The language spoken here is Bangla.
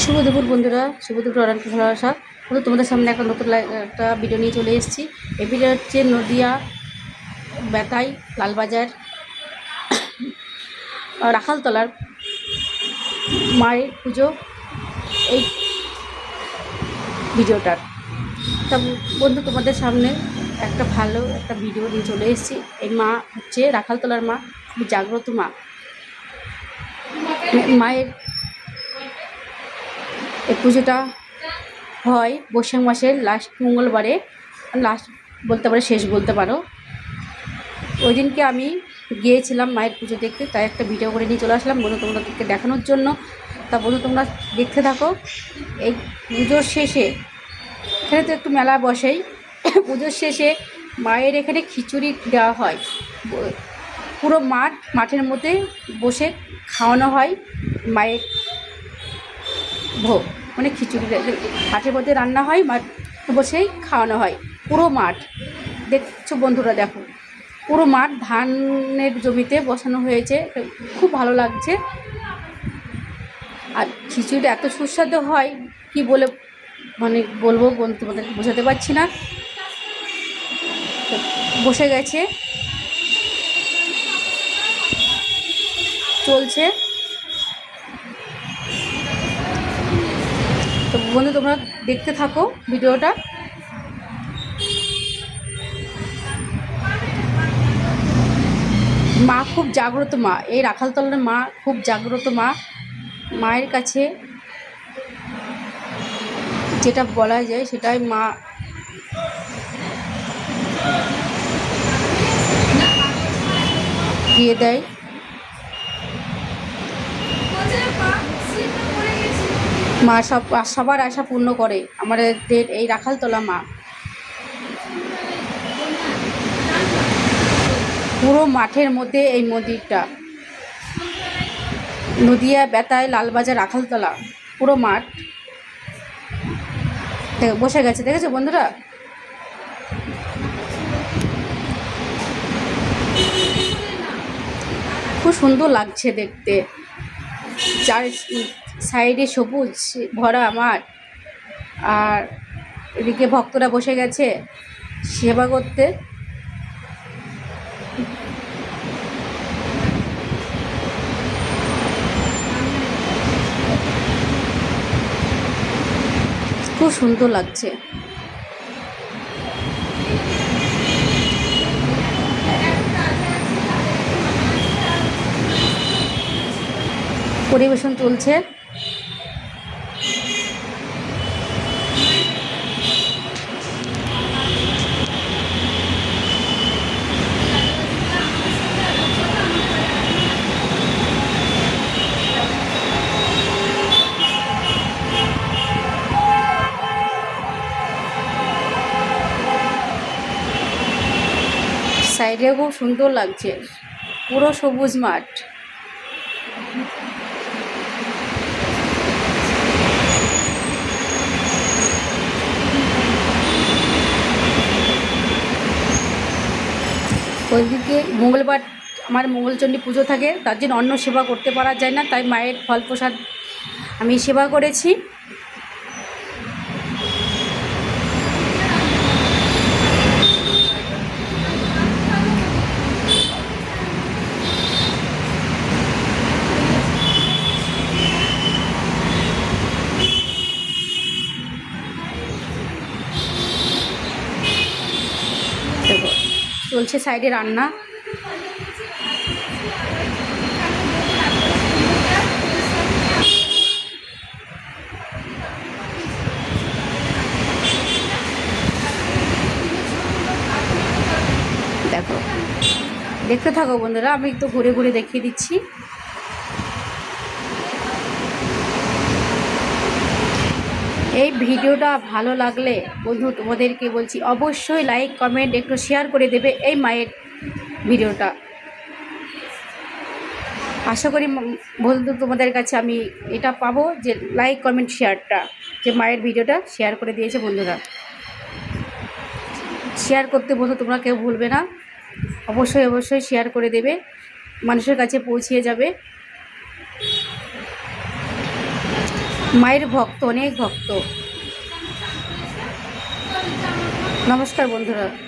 শুভ দুপুর বন্ধুরা, শুভ দুপুর অনেক ভালোবাসা। বন্ধু, তোমাদের সামনে একটা নতুন একটা ভিডিও নিয়ে চলে এসেছি। এই ভিডিও হচ্ছে নদিয়া বেতাই লালবাজার রাখালতলার মায়ের পুজো, এই ভিডিওটার। তা বন্ধু, তোমাদের সামনে একটা ভিডিও নিয়ে চলে এসেছি। এই মা হচ্ছে রাখালতলার মা, খুব জাগ্রত মা। মায়ের এই পুজোটা হয় বৈশাখ মাসের লাস্ট মঙ্গলবারে, লাস্ট বলতে পারো, শেষ বলতে পারো। ওই দিনকে আমি গিয়েছিলাম মায়ের পুজো দেখতে, তাই একটা ভিডিও করে নিয়ে চলে আসলাম বন্ধু তোমাদেরকে দেখানোর জন্য। তা বন্ধু, তোমরা দেখতে থাকো। এই পুজোর শেষে এখানে তো একটু মেলা বসেই। পুজোর শেষে মায়ের এখানে খিচুড়ি দেওয়া হয়। পুরো মাঠের মধ্যে বসে খাওয়ানো হয় মায়ের ভোগ, মানে খিচুড়ি মাঠের মধ্যে রান্না হয়, মাঠ বসেই খাওয়ানো হয়। পুরো মাঠ দেখছো বন্ধুরা, দেখো পুরো মাঠ ধানের জমিতে বসানো হয়েছে, খুব ভালো লাগছে। আর খিচুড়িটা এত সুস্বাদু হয় কি বলে বলবো বন্ধু, তোমাদেরকে বোঝাতে পারছি না। বসে গেছে, চলছে। তো বন্ধু, তোমরা দেখতে থাকো ভিডিওটা। মা খুব জাগ্রত মা, এই রাখালতলার মা খুব জাগ্রত মা। মায়ের কাছে যেটা বলা যায় সেটাই মা দিয়ে দেয়। মা সবার আশা পূর্ণ করে আমাদের এই রাখালতলা মা। পুরো মাঠের মধ্যে এই মন্দিরটা, নদিয়া বেতায় লালবাজার রাখালতলা, পুরো মাঠ বসে গেছে। দেখেছো বন্ধুরা? খুব সুন্দর লাগছে দেখতে, চার সাইডে সবুজ ভরা মাঠ, আর এদিকে ভক্তরা বসে গেছে সেবা করতে। খুব সুন্দর লাগছে। পরিবেশন চলছে। সাইডে খুব সুন্দর লাগছে, পুরো সবুজ মাঠ। ওইদিকে মঙ্গলবার আমার মঙ্গলচণ্ডী পুজো থাকে, তার জন্য অন্ন সেবা করতে পারা যায় না, তাই মায়ের ফল প্রসাদ আমি সেবা করেছি। চলছে সাইডে রান্না। দেখো, দেখতে থাকো বন্ধুরা, আমি তো ঘুরে ঘুরে দেখিয়ে দিচ্ছি। এই ভিডিওটা ভালো লাগলে বন্ধু তোমাদেরকে বলছি, অবশ্যই লাইক কমেন্ট একটু শেয়ার করে দেবে এই মায়ের ভিডিওটা। আশা করি বন্ধু তোমাদের কাছে আমি এটা পাবো, যে লাইক কমেন্ট শেয়ারটা, যে মায়ের ভিডিওটা শেয়ার করে দিয়েছে বন্ধুরা। শেয়ার করতে বন্ধু তোমরা কেউ ভুলবে না, অবশ্যই অবশ্যই শেয়ার করে দেবে, মানুষের কাছে পৌঁছিয়ে যাবে। মায়ের ভক্ত, অনেক ভক্ত। নমস্কার বন্ধুরা।